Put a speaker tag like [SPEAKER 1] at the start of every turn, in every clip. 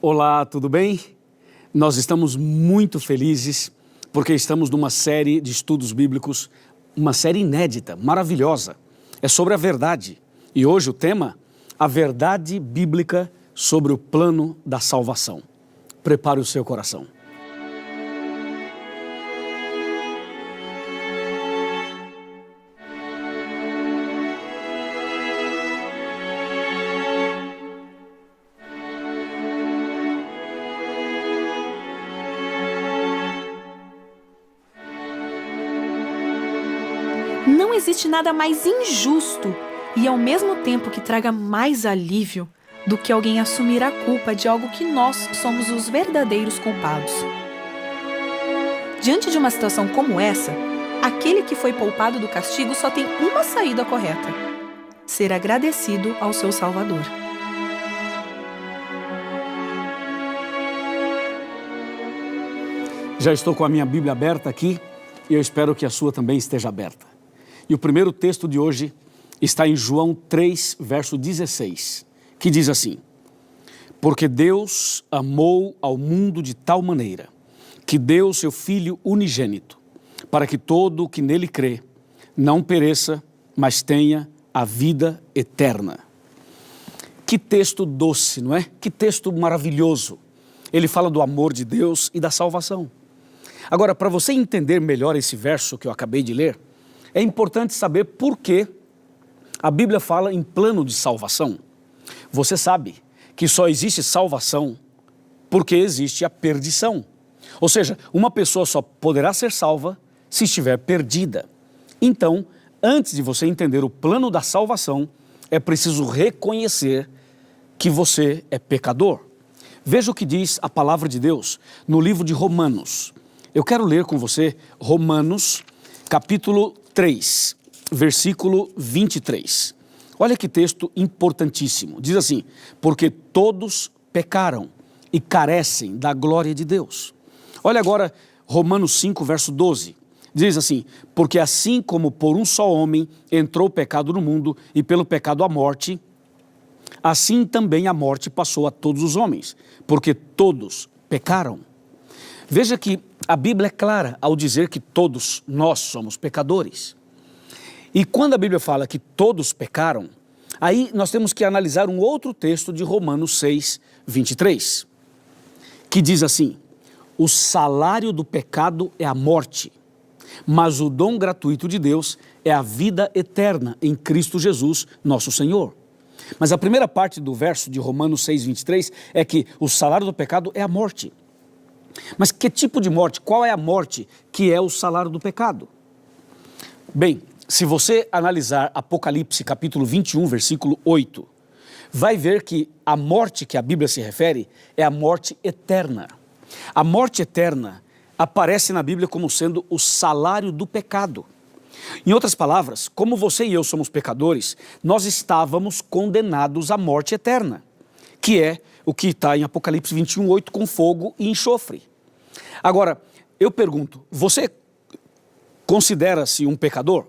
[SPEAKER 1] Olá, tudo bem? Nós estamos muito felizes porque estamos numa série de estudos bíblicos, uma série inédita, maravilhosa. É sobre a verdade. E hoje o tema, a verdade bíblica sobre o plano da salvação. Prepare o seu coração.
[SPEAKER 2] Não existe nada mais injusto e ao mesmo tempo que traga mais alívio do que alguém assumir a culpa de algo que nós somos os verdadeiros culpados. Diante de uma situação como essa, aquele que foi poupado do castigo só tem uma saída correta: ser agradecido ao seu Salvador.
[SPEAKER 1] Já estou com a minha Bíblia aberta aqui e eu espero que a sua também esteja aberta. E o primeiro texto de hoje está em João 3, verso 16, que diz assim: Porque Deus amou ao mundo de tal maneira que deu seu Filho unigênito, para que todo o que nele crê não pereça, mas tenha a vida eterna. Que texto doce, não é? Que texto maravilhoso. Ele fala do amor de Deus e da salvação. Agora, para você entender melhor esse verso que eu acabei de ler, é importante saber por que a Bíblia fala em plano de salvação. Você sabe que só existe salvação porque existe a perdição. Ou seja, uma pessoa só poderá ser salva se estiver perdida. Então, antes de você entender o plano da salvação, é preciso reconhecer que você é pecador. Veja o que diz a palavra de Deus no livro de Romanos. Eu quero ler com você Romanos, capítulo 3, versículo 23. Olha que texto importantíssimo. Diz assim: porque todos pecaram e carecem da glória de Deus. Olha agora Romanos 5, verso 12. Diz assim: porque assim como por um só homem entrou o pecado no mundo e pelo pecado a morte, assim também a morte passou a todos os homens, porque todos pecaram. Veja que a Bíblia é clara ao dizer que todos nós somos pecadores. E quando a Bíblia fala que todos pecaram, aí nós temos que analisar um outro texto de Romanos 6, 23, que diz assim: o salário do pecado é a morte, mas o dom gratuito de Deus é a vida eterna em Cristo Jesus, nosso Senhor. Mas a primeira parte do verso de Romanos 6, 23 é que o salário do pecado é a morte. Mas que tipo de morte? Qual é a morte que é o salário do pecado? Bem, se você analisar Apocalipse capítulo 21, versículo 8, vai ver que a morte que a Bíblia se refere é a morte eterna. A morte eterna aparece na Bíblia como sendo o salário do pecado. Em outras palavras, como você e eu somos pecadores, nós estávamos condenados à morte eterna, que é o que está em Apocalipse 21, 8, com fogo e enxofre. Agora, eu pergunto, você considera-se um pecador?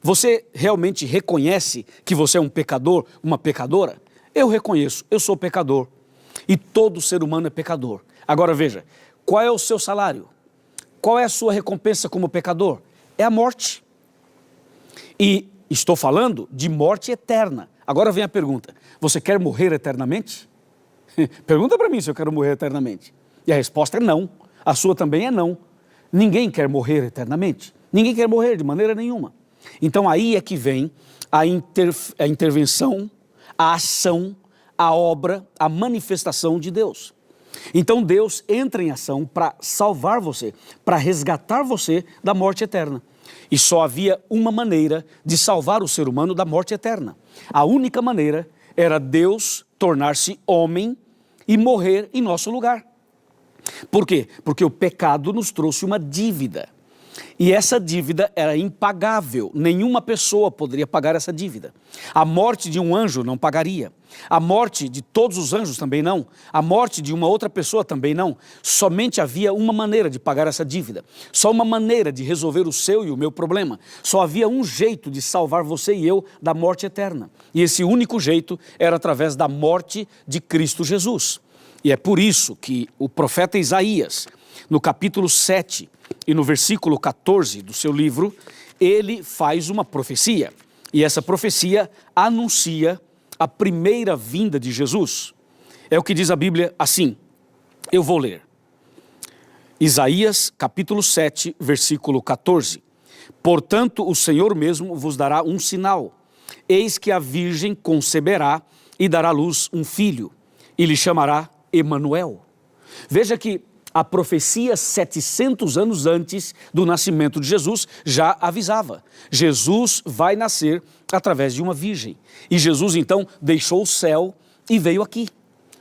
[SPEAKER 1] Você realmente reconhece que você é um pecador, uma pecadora? Eu reconheço, eu sou pecador. E todo ser humano é pecador. Agora veja, qual é o seu salário? Qual é a sua recompensa como pecador? É a morte. E estou falando de morte eterna. Agora vem a pergunta, você quer morrer eternamente? Pergunta para mim se eu quero morrer eternamente. E a resposta é não. A sua também é não. Ninguém quer morrer eternamente. Ninguém quer morrer de maneira nenhuma. Então aí é que vem a intervenção, a ação, a obra, a manifestação de Deus. Então Deus entra em ação para salvar você, para resgatar você da morte eterna. E só havia uma maneira de salvar o ser humano da morte eterna. A única maneira era Deus tornar-se homem e morrer em nosso lugar. Por quê? Porque o pecado nos trouxe uma dívida. E essa dívida era impagável. Nenhuma pessoa poderia pagar essa dívida. A morte de um anjo não pagaria. A morte de todos os anjos também não. A morte de uma outra pessoa também não. Somente havia uma maneira de pagar essa dívida. Só uma maneira de resolver o seu e o meu problema. Só havia um jeito de salvar você e eu da morte eterna. E esse único jeito era através da morte de Cristo Jesus. E é por isso que o profeta Isaías, no capítulo 7 e no versículo 14 do seu livro, ele faz uma profecia. E essa profecia anuncia a primeira vinda de Jesus. É o que diz a Bíblia assim, eu vou ler. Isaías, capítulo 7, versículo 14. Portanto, o Senhor mesmo vos dará um sinal. Eis que a virgem conceberá e dará à luz um filho, e lhe chamará Emanuel. Veja que a profecia 700 anos antes do nascimento de Jesus já avisava. Jesus vai nascer através de uma virgem. E Jesus então deixou o céu e veio aqui.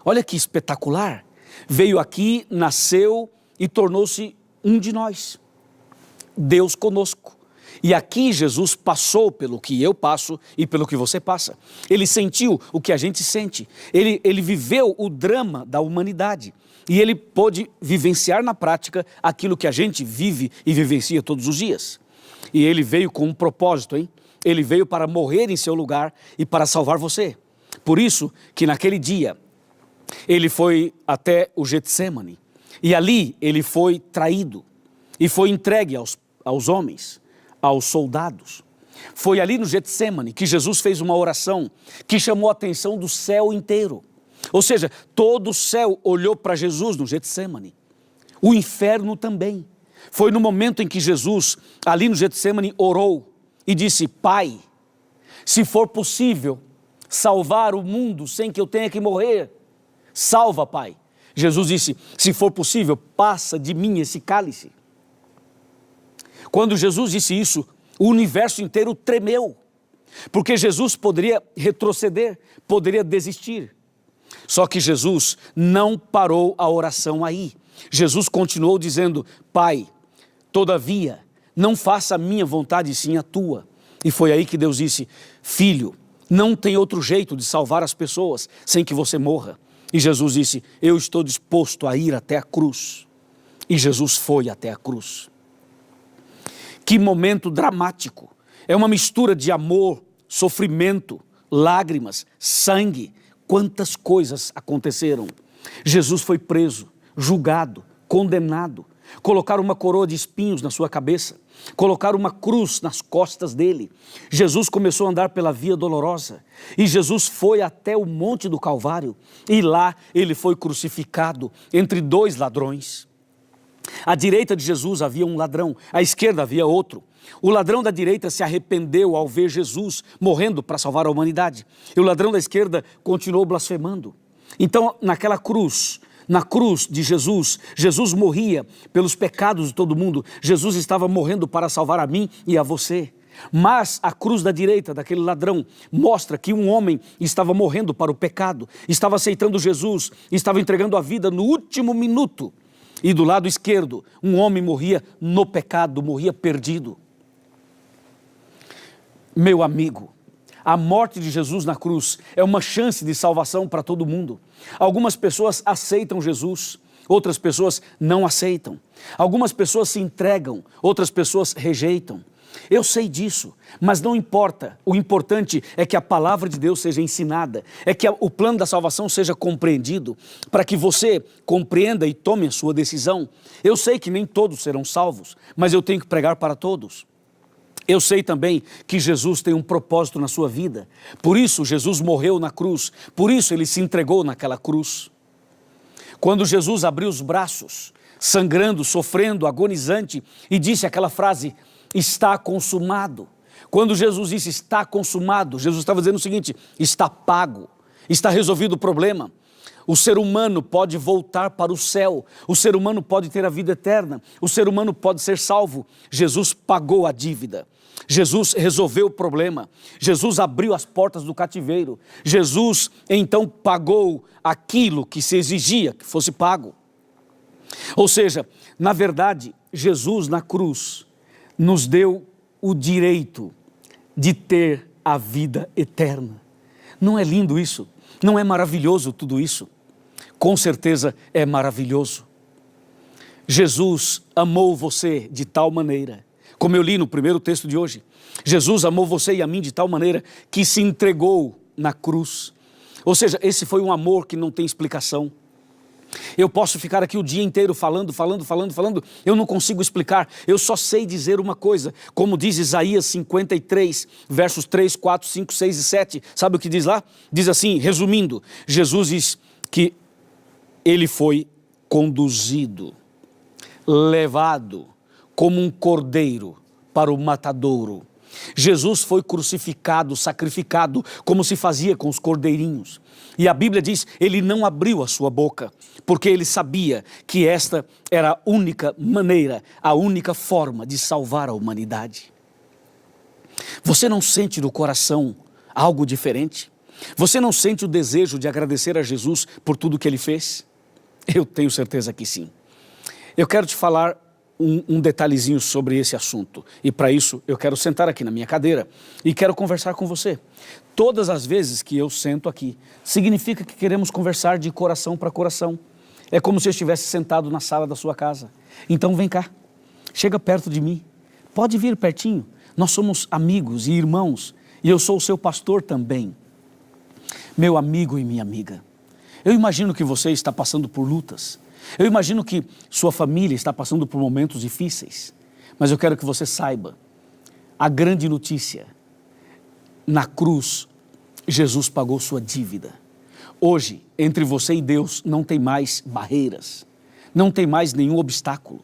[SPEAKER 1] Olha que espetacular. Veio aqui, nasceu e tornou-se um de nós. Deus conosco. E aqui Jesus passou pelo que eu passo e pelo que você passa. Ele sentiu o que a gente sente. Ele viveu o drama da humanidade. E ele pôde vivenciar na prática aquilo que a gente vive e vivencia todos os dias. E ele veio com um propósito, hein? Ele veio para morrer em seu lugar e para salvar você. Por isso que naquele dia ele foi até o Getsêmani. E ali ele foi traído e foi entregue aos homens, aos soldados. Foi ali no Getsêmani que Jesus fez uma oração que chamou a atenção do céu inteiro. Ou seja, todo o céu olhou para Jesus no Getsêmani. O inferno também. Foi no momento em que Jesus, ali no Getsêmani, orou e disse, Pai, se for possível salvar o mundo sem que eu tenha que morrer, salva, Pai. Jesus disse, se for possível, passa de mim esse cálice. Quando Jesus disse isso, o universo inteiro tremeu, porque Jesus poderia retroceder, poderia desistir. Só que Jesus não parou a oração aí. Jesus continuou dizendo, Pai, todavia, não faça a minha vontade, sim a tua. E foi aí que Deus disse, Filho, não tem outro jeito de salvar as pessoas sem que você morra. E Jesus disse, eu estou disposto a ir até a cruz. E Jesus foi até a cruz. Que momento dramático. É uma mistura de amor, sofrimento, lágrimas, sangue. Quantas coisas aconteceram. Jesus foi preso, julgado, condenado. Colocaram uma coroa de espinhos na sua cabeça. Colocaram uma cruz nas costas dele. Jesus começou a andar pela via dolorosa. E Jesus foi até o Monte do Calvário. E lá ele foi crucificado entre dois ladrões. À direita de Jesus havia um ladrão, à esquerda havia outro. O ladrão da direita se arrependeu ao ver Jesus morrendo para salvar a humanidade. E o ladrão da esquerda continuou blasfemando. Então, naquela cruz, na cruz de Jesus, Jesus morria pelos pecados de todo mundo. Jesus estava morrendo para salvar a mim e a você. Mas a cruz da direita daquele ladrão mostra que um homem estava morrendo para o pecado, estava aceitando Jesus, estava entregando a vida no último minuto. E do lado esquerdo, um homem morria no pecado, morria perdido. Meu amigo, a morte de Jesus na cruz é uma chance de salvação para todo mundo. Algumas pessoas aceitam Jesus, outras pessoas não aceitam. Algumas pessoas se entregam, outras pessoas rejeitam. Eu sei disso, mas não importa. O importante é que a palavra de Deus seja ensinada, é que o plano da salvação seja compreendido, para que você compreenda e tome a sua decisão. Eu sei que nem todos serão salvos, mas eu tenho que pregar para todos. Eu sei também que Jesus tem um propósito na sua vida. Por isso Jesus morreu na cruz, por isso ele se entregou naquela cruz. Quando Jesus abriu os braços, sangrando, sofrendo, agonizante, e disse aquela frase, está consumado. Quando Jesus disse está consumado, Jesus estava dizendo o seguinte, está pago, está resolvido o problema. O ser humano pode voltar para o céu, o ser humano pode ter a vida eterna, o ser humano pode ser salvo. Jesus pagou a dívida, Jesus resolveu o problema, Jesus abriu as portas do cativeiro, Jesus então pagou aquilo que se exigia que fosse pago. Ou seja, na verdade, Jesus na cruz nos deu o direito de ter a vida eterna. Não é lindo isso? Não é maravilhoso tudo isso? Com certeza é maravilhoso. Jesus amou você de tal maneira, como eu li no primeiro texto de hoje, Jesus amou você e a mim de tal maneira que se entregou na cruz. Ou seja, esse foi um amor que não tem explicação. Eu posso ficar aqui o dia inteiro falando, eu não consigo explicar, eu só sei dizer uma coisa, como diz Isaías 53, versos 3, 4, 5, 6 e 7, sabe o que diz lá? Diz assim, resumindo, Jesus diz que ele foi conduzido, levado como um cordeiro para o matadouro. Jesus foi crucificado, sacrificado, como se fazia com os cordeirinhos. E a Bíblia diz, ele não abriu a sua boca, porque ele sabia que esta era a única maneira, a única forma de salvar a humanidade. Você não sente no coração algo diferente? Você não sente o desejo de agradecer a Jesus por tudo que ele fez? Eu tenho certeza que sim. Eu quero te falar um detalhezinho sobre esse assunto. E para isso eu quero sentar aqui na minha cadeira e quero conversar com você. Todas as vezes que eu sento aqui, significa que queremos conversar de coração para coração. É como se eu estivesse sentado na sala da sua casa. Então vem cá, chega perto de mim, pode vir pertinho. Nós somos amigos e irmãos e eu sou o seu pastor também. Meu amigo e minha amiga, eu imagino que você está passando por lutas. Eu imagino que sua família está passando por momentos difíceis, mas eu quero que você saiba, a grande notícia, na cruz, Jesus pagou sua dívida. Hoje, entre você e Deus, não tem mais barreiras, não tem mais nenhum obstáculo.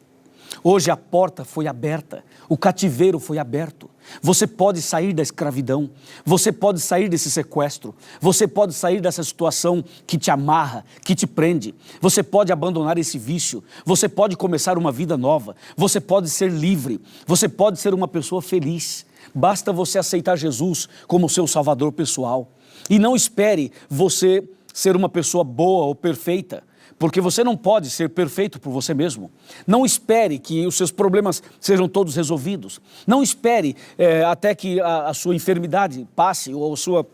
[SPEAKER 1] Hoje a porta foi aberta, o cativeiro foi aberto. Você pode sair da escravidão, você pode sair desse sequestro, você pode sair dessa situação que te amarra, que te prende. Você pode abandonar esse vício, você pode começar uma vida nova, você pode ser livre, você pode ser uma pessoa feliz. Basta você aceitar Jesus como seu salvador pessoal. E não espere você ser uma pessoa boa ou perfeita, porque você não pode ser perfeito por você mesmo. Não espere que os seus problemas sejam todos resolvidos. Não espere até que a sua enfermidade passe ou a sua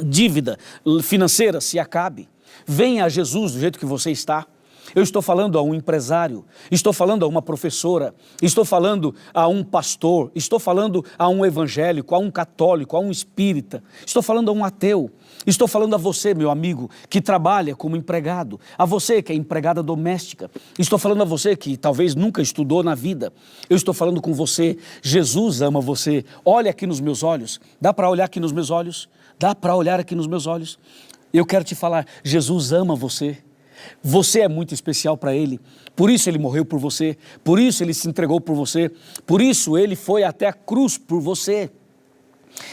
[SPEAKER 1] dívida financeira se acabe. Venha a Jesus do jeito que você está. Eu estou falando a um empresário, estou falando a uma professora, estou falando a um pastor, estou falando a um evangélico, a um católico, a um espírita, estou falando a um ateu, estou falando a você, meu amigo, que trabalha como empregado, a você que é empregada doméstica, estou falando a você que talvez nunca estudou na vida, eu estou falando com você, Jesus ama você, olha aqui nos meus olhos, dá para olhar aqui nos meus olhos? Dá para olhar aqui nos meus olhos? Eu quero te falar, Jesus ama você. Você é muito especial para Ele, por isso Ele morreu por você, por isso Ele se entregou por você, por isso Ele foi até a cruz por você.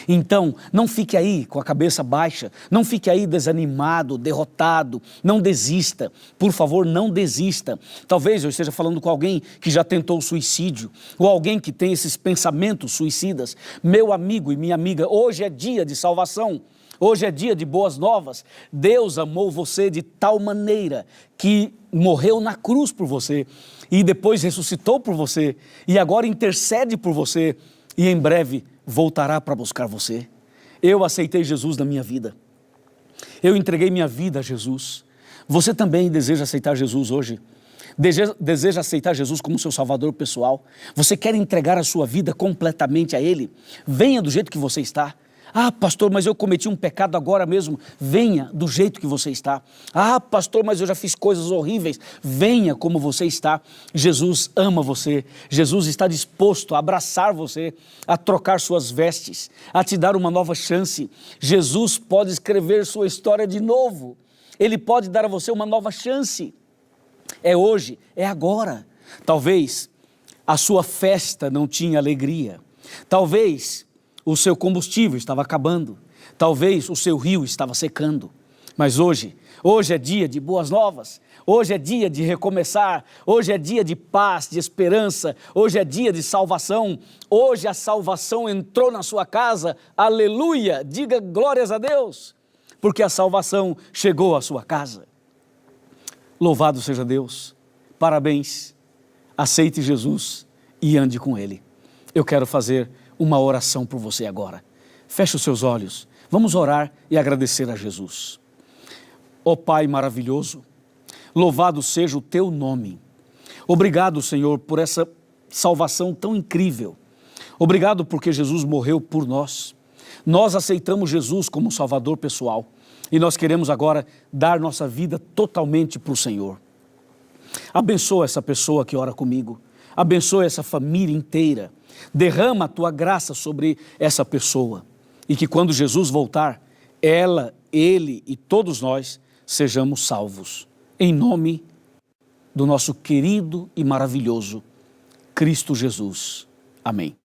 [SPEAKER 1] Então, não fique aí com a cabeça baixa, não fique aí desanimado, derrotado, não desista, por favor, não desista. Talvez eu esteja falando com alguém que já tentou o suicídio, ou alguém que tem esses pensamentos suicidas. Meu amigo e minha amiga, hoje é dia de salvação. Hoje é dia de boas novas. Deus amou você de tal maneira que morreu na cruz por você e depois ressuscitou por você e agora intercede por você e em breve voltará para buscar você. Eu aceitei Jesus na minha vida. Eu entreguei minha vida a Jesus. Você também deseja aceitar Jesus hoje? Deseja aceitar Jesus como seu salvador pessoal? Você quer entregar a sua vida completamente a Ele? Venha do jeito que você está. Ah, pastor, mas eu cometi um pecado agora mesmo. Venha do jeito que você está. Ah, pastor, mas eu já fiz coisas horríveis. Venha como você está. Jesus ama você. Jesus está disposto a abraçar você, a trocar suas vestes, a te dar uma nova chance. Jesus pode escrever sua história de novo. Ele pode dar a você uma nova chance. É hoje, é agora. Talvez a sua festa não tinha alegria. Talvez o seu combustível estava acabando, talvez o seu rio estava secando, mas hoje é dia de boas novas, hoje é dia de recomeçar, hoje é dia de paz, de esperança, hoje é dia de salvação, hoje a salvação entrou na sua casa, aleluia, diga glórias a Deus, porque a salvação chegou à sua casa. Louvado seja Deus, parabéns, aceite Jesus e ande com Ele. Eu quero fazer uma oração por você agora. Feche os seus olhos. Vamos orar e agradecer a Jesus. Ó Pai maravilhoso, louvado seja o Teu nome. Obrigado, Senhor, por essa salvação tão incrível. Obrigado porque Jesus morreu por nós. Nós aceitamos Jesus como Salvador pessoal e nós queremos agora dar nossa vida totalmente para o Senhor. Abençoa essa pessoa que ora comigo. Abençoa essa família inteira. Derrama a tua graça sobre essa pessoa. E que quando Jesus voltar, ela, ele e todos nós sejamos salvos. Em nome do nosso querido e maravilhoso Cristo Jesus. Amém.